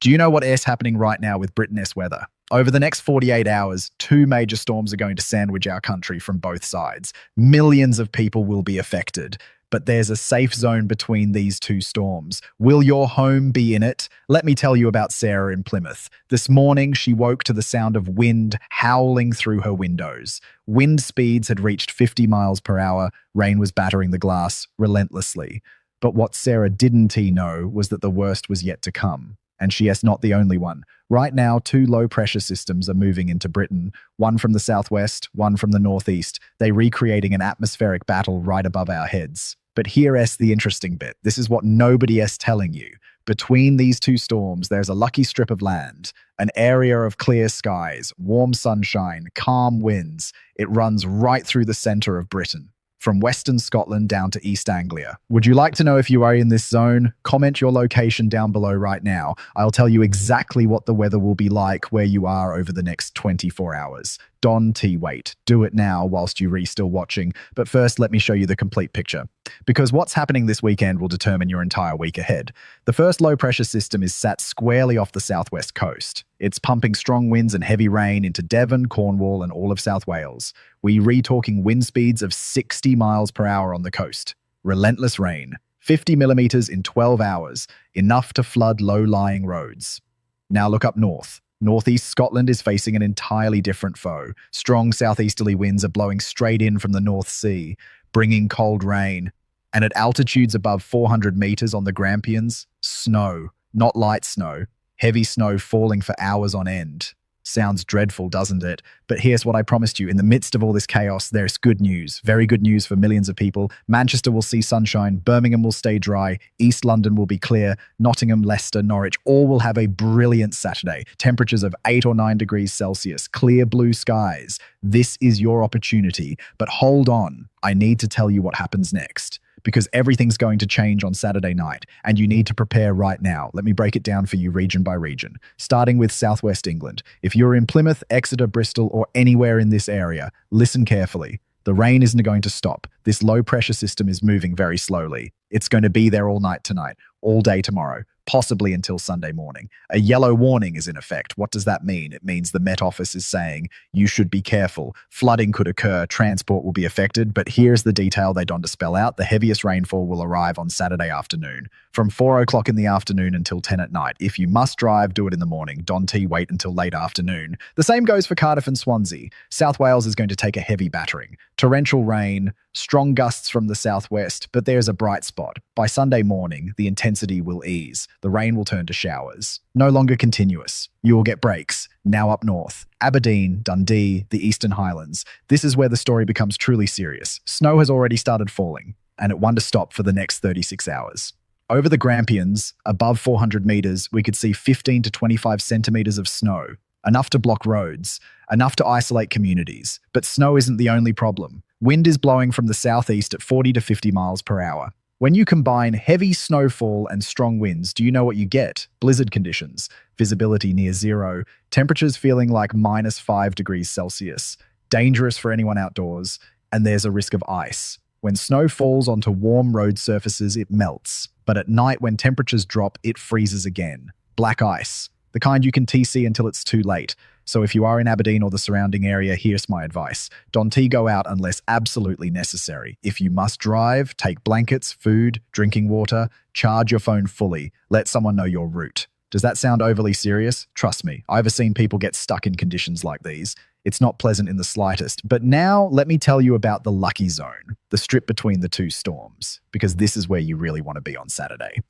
Do you know what is happening right now with Britain's weather? Over the next 48 hours, two major storms are going to sandwich our country from both sides. Millions of people will be affected, but there's a safe zone between these two storms. Will your home be in it? Let me tell you about Sarah in Plymouth. This morning, she woke to the sound of wind howling through her windows. Wind speeds had reached 50 miles per hour. Rain was battering the glass relentlessly. But what Sarah didn't know was that the worst was yet to come. And she is not the only one. Right now, two low-pressure systems are moving into Britain, one from the southwest, one from the northeast. They're recreating an atmospheric battle right above our heads. But here's the interesting bit. This is what nobody is telling you. Between these two storms, there's a lucky strip of land, an area of clear skies, warm sunshine, calm winds. It runs right through the center of Britain, from Western Scotland down to East Anglia. Would you like to know if you are in this zone? Comment your location down below right now. I'll tell you exactly what the weather will be like where you are over the next 24 hours. Wait. Do it now whilst you're still watching. But first, let me show you the complete picture. Because what's happening this weekend will determine your entire week ahead. The first low-pressure system is sat squarely off the southwest coast. It's pumping strong winds and heavy rain into Devon, Cornwall, and all of South Wales. We're talking wind speeds of 60 miles per hour on the coast. Relentless rain. 50 millimeters in 12 hours. Enough to flood low-lying roads. Now look up north. Northeast Scotland is facing an entirely different foe. Strong southeasterly winds are blowing straight in from the North Sea, bringing cold rain. And at altitudes above 400 meters on the Grampians, snow, not light snow, heavy snow falling for hours on end. Sounds dreadful, doesn't it? But here's what I promised you. In the midst of all this chaos, there's good news. Very good news for millions of people. Manchester will see sunshine. Birmingham will stay dry. East London will be clear. Nottingham, Leicester, Norwich, all will have a brilliant Saturday. Temperatures of 8 or 9 degrees Celsius. Clear blue skies. This is your opportunity. But hold on. I need to tell you what happens next. Because everything's going to change on Saturday night, and you need to prepare right now. Let me break it down for you region by region, starting with southwest England. If you're in Plymouth, Exeter, Bristol, or anywhere in this area, listen carefully. The rain isn't going to stop. This low-pressure system is moving very slowly. It's going to be there all night tonight, all day tomorrow, possibly until Sunday morning. A yellow warning is in effect. What does that mean? It means the Met Office is saying you should be careful. Flooding could occur, transport will be affected, but here's the detail they don't spell out. The heaviest rainfall will arrive on Saturday afternoon, from 4 o'clock in the afternoon until 10 at night. If you must drive, do it in the morning. Wait until late afternoon. The same goes for Cardiff and Swansea. South Wales is going to take a heavy battering. Torrential rain, strong gusts from the southwest, but there's a bright spot. By Sunday morning, the intensity will ease. The rain will turn to showers. No longer continuous. You will get breaks. Now up north. Aberdeen, Dundee, the Eastern Highlands. This is where the story becomes truly serious. Snow has already started falling, and it won't stop for the next 36 hours. Over the Grampians, above 400 meters, we could see 15 to 25 centimeters of snow. Enough to block roads, enough to isolate communities. But snow isn't the only problem. Wind is blowing from the southeast at 40 to 50 miles per hour. When you combine heavy snowfall and strong winds, do you know what you get? Blizzard conditions, visibility near zero, temperatures feeling like -5 degrees Celsius, dangerous for anyone outdoors, and there's a risk of ice. When snow falls onto warm road surfaces, it melts. But at night, when temperatures drop, it freezes again. Black ice, the kind you can TC until it's too late. So if you are in Aberdeen or the surrounding area, here's my advice. Don't go out unless absolutely necessary. If you must drive, take blankets, food, drinking water, charge your phone fully. Let someone know your route. Does that sound overly serious? Trust me, I've seen people get stuck in conditions like these. It's not pleasant in the slightest. But now let me tell you about the lucky zone, the strip between the two storms, because this is where you really want to be on Saturday.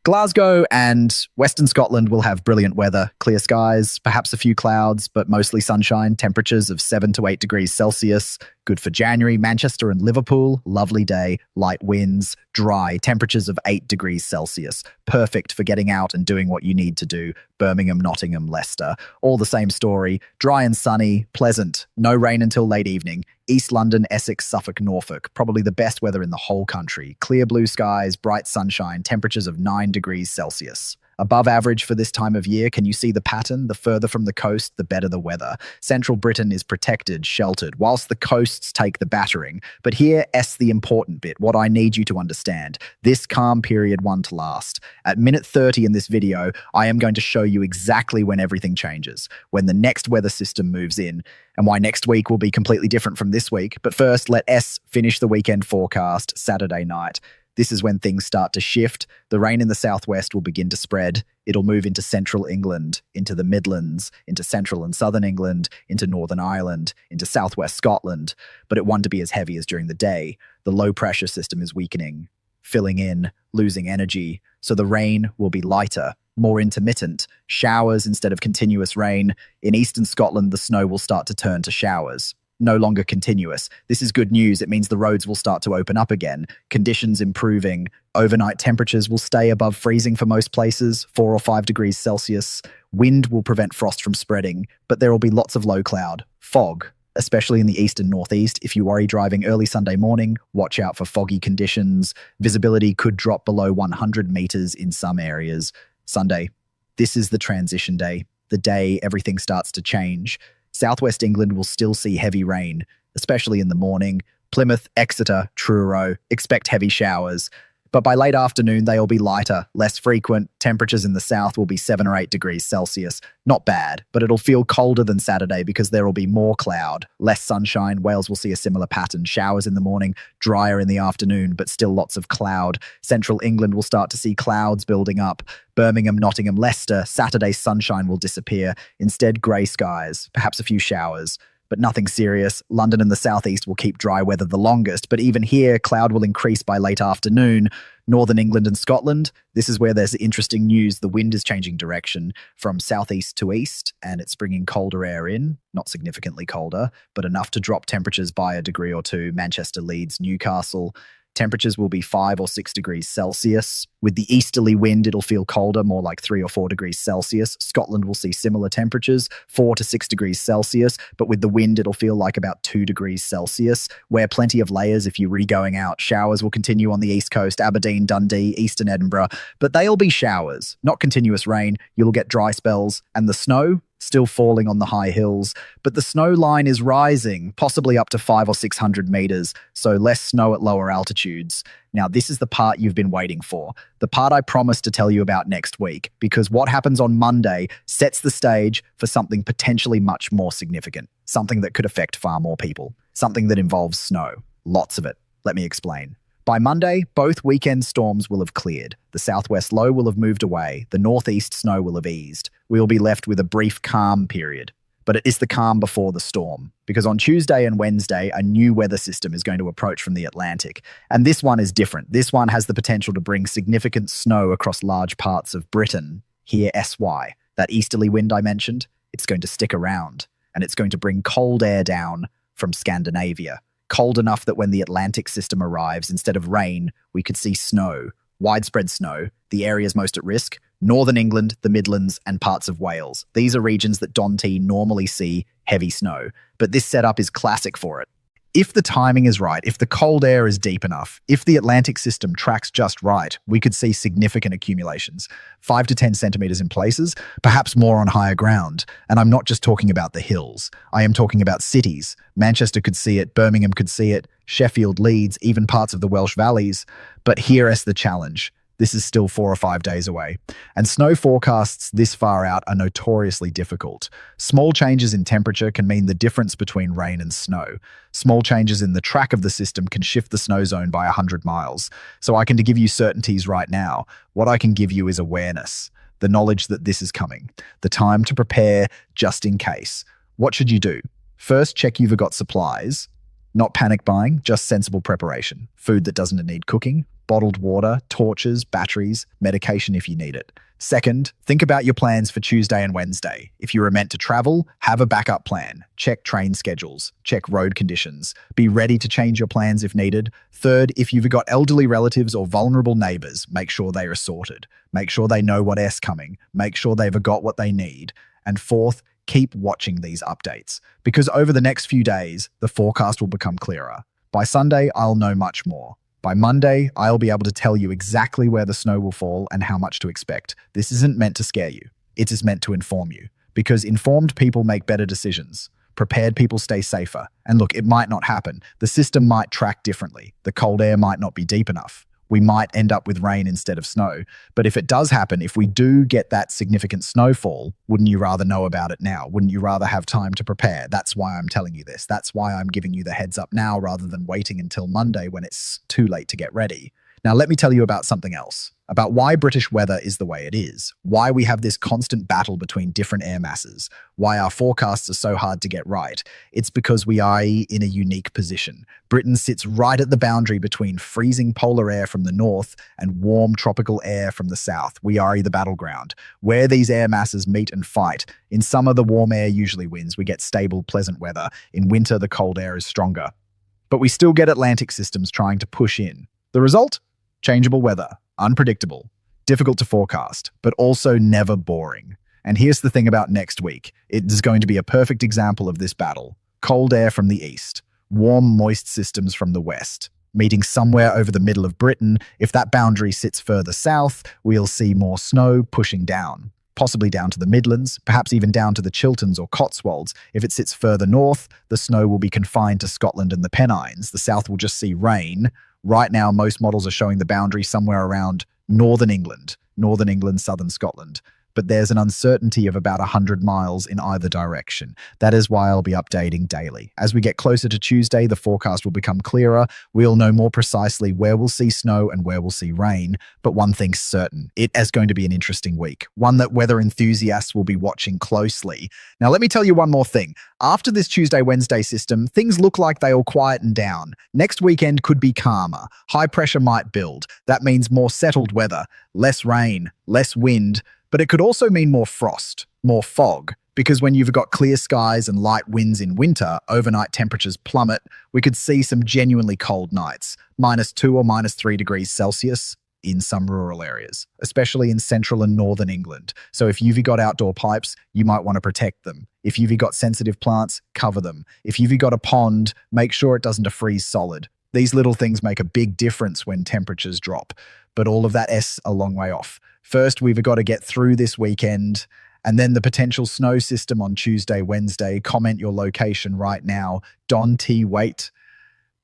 Glasgow and Western Scotland will have brilliant weather, clear skies, perhaps a few clouds, but mostly sunshine, temperatures of 7 to 8 degrees Celsius. Good for January. Manchester and Liverpool, lovely day, light winds, dry, temperatures of 8 degrees Celsius. Perfect for getting out and doing what you need to do. Birmingham, Nottingham, Leicester, all the same story. Dry and sunny, pleasant, no rain until late evening. East London, Essex, Suffolk, Norfolk, probably the best weather in the whole country. Clear blue skies, bright sunshine, temperatures of 9 degrees Celsius. Above average for this time of year. Can you see the pattern? The further from the coast, the better the weather. Central Britain is protected, sheltered, whilst the coasts take the battering. But here, the important bit, what I need you to understand. This calm period one to last. At minute 30 in this video, I am going to show you exactly when everything changes, when the next weather system moves in, and why next week will be completely different from this week. But first, let S finish the weekend forecast Saturday night. This is when things start to shift. The rain in the southwest will begin to spread. It'll move into central England, into the Midlands, into central and southern England, into Northern Ireland, into southwest Scotland. But it won't be as heavy as during the day. The low pressure system is weakening, filling in, losing energy. So the rain will be lighter, more intermittent, showers instead of continuous rain. In eastern Scotland, the snow will start to turn to showers. No longer continuous. This is good news. It means the roads will start to open up again. Conditions improving. Overnight temperatures will stay above freezing for most places, 4 or 5 degrees Celsius. Wind will prevent frost from spreading, but there will be lots of low cloud. Fog, especially in the east and northeast. If you worry driving early Sunday morning, watch out for foggy conditions. Visibility could drop below 100 meters in some areas. Sunday, this is the transition day, the day everything starts to change. Southwest England will still see heavy rain, especially in the morning. Plymouth, Exeter, Truro, expect heavy showers. But by late afternoon, they'll be lighter, less frequent. Temperatures in the south will be 7 or 8 degrees Celsius. Not bad, but it'll feel colder than Saturday because there will be more cloud, less sunshine. Wales will see a similar pattern. Showers in the morning, drier in the afternoon, but still lots of cloud. Central England will start to see clouds building up. Birmingham, Nottingham, Leicester, Saturday's sunshine will disappear. Instead, grey skies, perhaps a few showers. But nothing serious. London and the southeast will keep dry weather the longest, but even here, cloud will increase by late afternoon. Northern England and Scotland, this is where there's interesting news. The wind is changing direction from southeast to east, and it's bringing colder air in, not significantly colder, but enough to drop temperatures by a degree or two. Manchester, Leeds, Newcastle. Temperatures will be 5 or 6 degrees Celsius. With the easterly wind, it'll feel colder, more like 3 or 4 degrees Celsius. Scotland will see similar temperatures, 4 to 6 degrees Celsius, but with the wind, it'll feel like about 2 degrees Celsius. Wear plenty of layers if you're going out. Showers will continue on the east coast, Aberdeen, Dundee, eastern Edinburgh, but they'll be showers, not continuous rain. You'll get dry spells, and the snow, still falling on the high hills, but the snow line is rising, possibly up to 500 or 600 meters, so less snow at lower altitudes. Now, this is the part you've been waiting for, the part I promised to tell you about next week, because what happens on Monday sets the stage for something potentially much more significant, something that could affect far more people, something that involves snow, lots of it. Let me explain. By Monday, both weekend storms will have cleared. The southwest low will have moved away. The northeast snow will have eased. We will be left with a brief calm period. But it is the calm before the storm, because on Tuesday and Wednesday, a new weather system is going to approach from the Atlantic. And this one is different. This one has the potential to bring significant snow across large parts of Britain. Here, SY, that easterly wind I mentioned, it's going to stick around. And it's going to bring cold air down from Scandinavia. Cold enough that when the Atlantic system arrives, instead of rain, we could see snow, widespread snow. The areas most at risk, Northern England, the Midlands, and parts of Wales. These are regions that Dundee normally see heavy snow, but this setup is classic for it. If the timing is right, if the cold air is deep enough, if the Atlantic system tracks just right, we could see significant accumulations, 5 to 10 centimeters in places, perhaps more on higher ground. And I'm not just talking about the hills. I am talking about cities. Manchester could see it, Birmingham could see it, Sheffield, Leeds, even parts of the Welsh valleys. But here is the challenge. This is still 4 or 5 days away. And snow forecasts this far out are notoriously difficult. Small changes in temperature can mean the difference between rain and snow. Small changes in the track of the system can shift the snow zone by 100 miles. So I can give you certainties right now. What I can give you is awareness, the knowledge that this is coming, the time to prepare just in case. What should you do? First, check you've got supplies. Not panic buying, just sensible preparation. Food that doesn't need cooking, bottled water, torches, batteries, medication if you need it. Second, think about your plans for Tuesday and Wednesday. If you are meant to travel, have a backup plan. Check train schedules. Check road conditions. Be ready to change your plans if needed. Third, if you've got elderly relatives or vulnerable neighbours, make sure they are sorted. Make sure they know what air's coming. Make sure they've got what they need. And fourth, keep watching these updates, because over the next few days, the forecast will become clearer. By Sunday, I'll know much more. By Monday, I'll be able to tell you exactly where the snow will fall and how much to expect. This isn't meant to scare you. It is meant to inform you. Because informed people make better decisions. Prepared people stay safer. And look, it might not happen. The system might track differently. The cold air might not be deep enough. We might end up with rain instead of snow. But if it does happen, if we do get that significant snowfall, wouldn't you rather know about it now? Wouldn't you rather have time to prepare? That's why I'm telling you this. That's why I'm giving you the heads up now rather than waiting until Monday when it's too late to get ready. Now, let me tell you about something else, about why British weather is the way it is, why we have this constant battle between different air masses, why our forecasts are so hard to get right. It's because we are in a unique position. Britain sits right at the boundary between freezing polar air from the north and warm tropical air from the south. We are the battleground, where these air masses meet and fight. In summer, the warm air usually wins. We get stable, pleasant weather. In winter, the cold air is stronger. But we still get Atlantic systems trying to push in. The result? Changeable weather, unpredictable, difficult to forecast, but also never boring. And here's the thing about next week. It is going to be a perfect example of this battle. Cold air from the east, warm, moist systems from the west, meeting somewhere over the middle of Britain. If that boundary sits further south, we'll see more snow pushing down, possibly down to the Midlands, perhaps even down to the Chilterns or Cotswolds. If it sits further north, the snow will be confined to Scotland and the Pennines. The south will just see rain. Right now, most models are showing the boundary somewhere around northern England, southern Scotland. But there's an uncertainty of about 100 miles in either direction. That is why I'll be updating daily. As we get closer to Tuesday, the forecast will become clearer. We'll know more precisely where we'll see snow and where we'll see rain. But one thing's certain, it is going to be an interesting week, one that weather enthusiasts will be watching closely. Now, let me tell you one more thing. After this Tuesday-Wednesday system, things look like they'll quieten down. Next weekend could be calmer. High pressure might build. That means more settled weather, less rain, less wind. But it could also mean more frost, more fog, because when you've got clear skies and light winds in winter, overnight temperatures plummet. We could see some genuinely cold nights, -2 or -3 degrees Celsius in some rural areas, especially in central and northern England. So if you've got outdoor pipes, you might want to protect them. If you've got sensitive plants, cover them. If you've got a pond, make sure it doesn't freeze solid. These little things make a big difference when temperatures drop, but all of that is a long way off. First, we've got to get through this weekend, and then the potential snow system on Tuesday, Wednesday. Comment your location right now. Dundee, wait.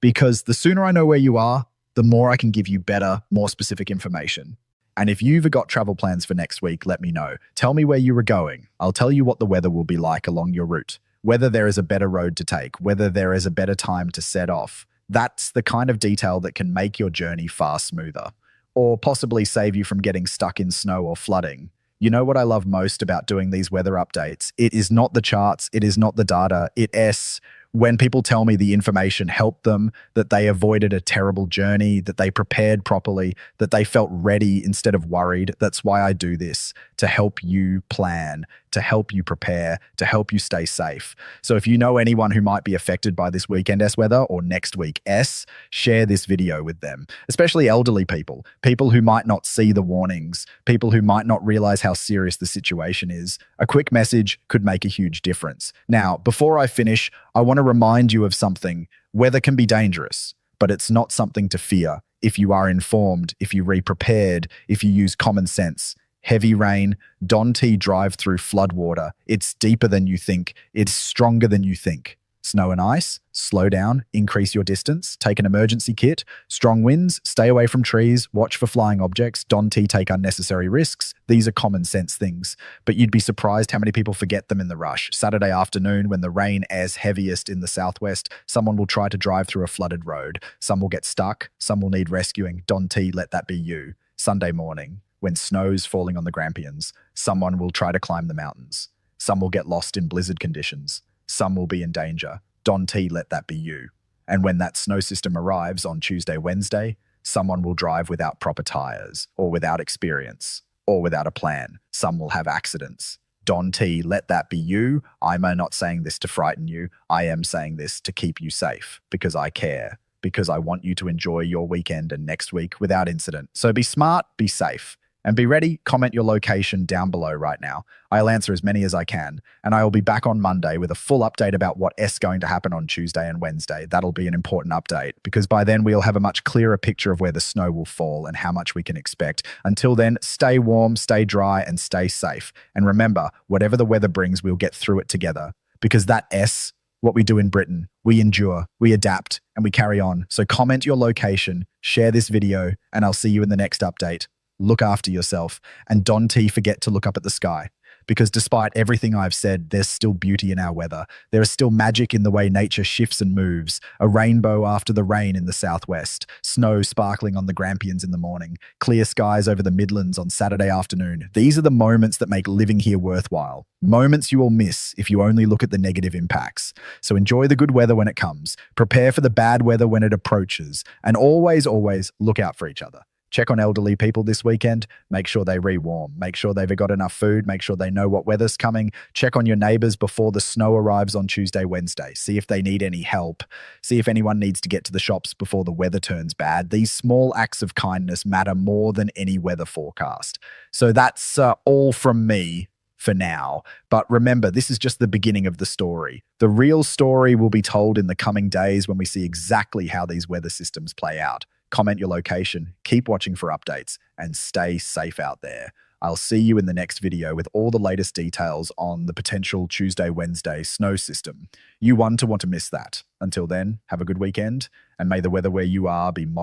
Because the sooner I know where you are, the more I can give you better, more specific information. And if you've got travel plans for next week, let me know. Tell me where you are going. I'll tell you what the weather will be like along your route, whether there is a better road to take, whether there is a better time to set off. That's the kind of detail that can make your journey far smoother, or possibly save you from getting stuck in snow or flooding. You know what I love most about doing these weather updates? It is not the charts, it is not the data, it is when people tell me the information helped them, that they avoided a terrible journey, that they prepared properly, that they felt ready instead of worried. That's why I do this, to help you plan, to help you prepare, to help you stay safe. So if you know anyone who might be affected by this weekend-s weather or next week-s, share this video with them, especially elderly people, people who might not see the warnings, people who might not realize how serious the situation is. A quick message could make a huge difference. Now, before I finish, I want to remind you of something. Weather can be dangerous, but it's not something to fear if you are informed, if you re-prepared, if you use common sense. Heavy rain, Dundee drive through floodwater. It's deeper than you think. It's stronger than you think. Snow and ice, slow down, increase your distance, take an emergency kit. Strong winds, stay away from trees, watch for flying objects. Dundee, take unnecessary risks. These are common sense things, but you'd be surprised how many people forget them in the rush. Saturday afternoon, when the rain is heaviest in the southwest, someone will try to drive through a flooded road. Some will get stuck, some will need rescuing. Dundee, let that be you. Sunday morning, when snow's falling on the Grampians, someone will try to climb the mountains. Some will get lost in blizzard conditions. Some will be in danger. Dundee, let that be you. And when that snow system arrives on Tuesday, Wednesday, someone will drive without proper tires, or without experience, or without a plan. Some will have accidents. Dundee, let that be you. I'm not saying this to frighten you. I am saying this to keep you safe, because I care, because I want you to enjoy your weekend and next week without incident. So be smart, be safe. And be ready, comment your location down below right now. I'll answer as many as I can, and I will be back on Monday with a full update about what's going to happen on Tuesday and Wednesday. That'll be an important update, because by then we'll have a much clearer picture of where the snow will fall and how much we can expect. Until then, stay warm, stay dry, and stay safe. And remember, whatever the weather brings, we'll get through it together. Because what we do in Britain, we endure, we adapt, and we carry on. So comment your location, share this video, and I'll see you in the next update. Look after yourself, and don't forget to look up at the sky. Because despite everything I've said, there's still beauty in our weather. There is still magic in the way nature shifts and moves. A rainbow after the rain in the southwest, snow sparkling on the Grampians in the morning, clear skies over the Midlands on Saturday afternoon. These are the moments that make living here worthwhile. Moments you will miss if you only look at the negative impacts. So enjoy the good weather when it comes, prepare for the bad weather when it approaches, and always, always look out for each other. Check on elderly people this weekend. Make sure they rewarm. Make sure they've got enough food. Make sure they know what weather's coming. Check on your neighbors before the snow arrives on Tuesday, Wednesday. See if they need any help. See if anyone needs to get to the shops before the weather turns bad. These small acts of kindness matter more than any weather forecast. So that's all from me for now. But remember, this is just the beginning of the story. The real story will be told in the coming days when we see exactly how these weather systems play out. Comment your location, keep watching for updates, and stay safe out there. I'll see you in the next video with all the latest details on the potential Tuesday, Wednesday snow system. You want to miss that. Until then, have a good weekend, and may the weather where you are be moderate.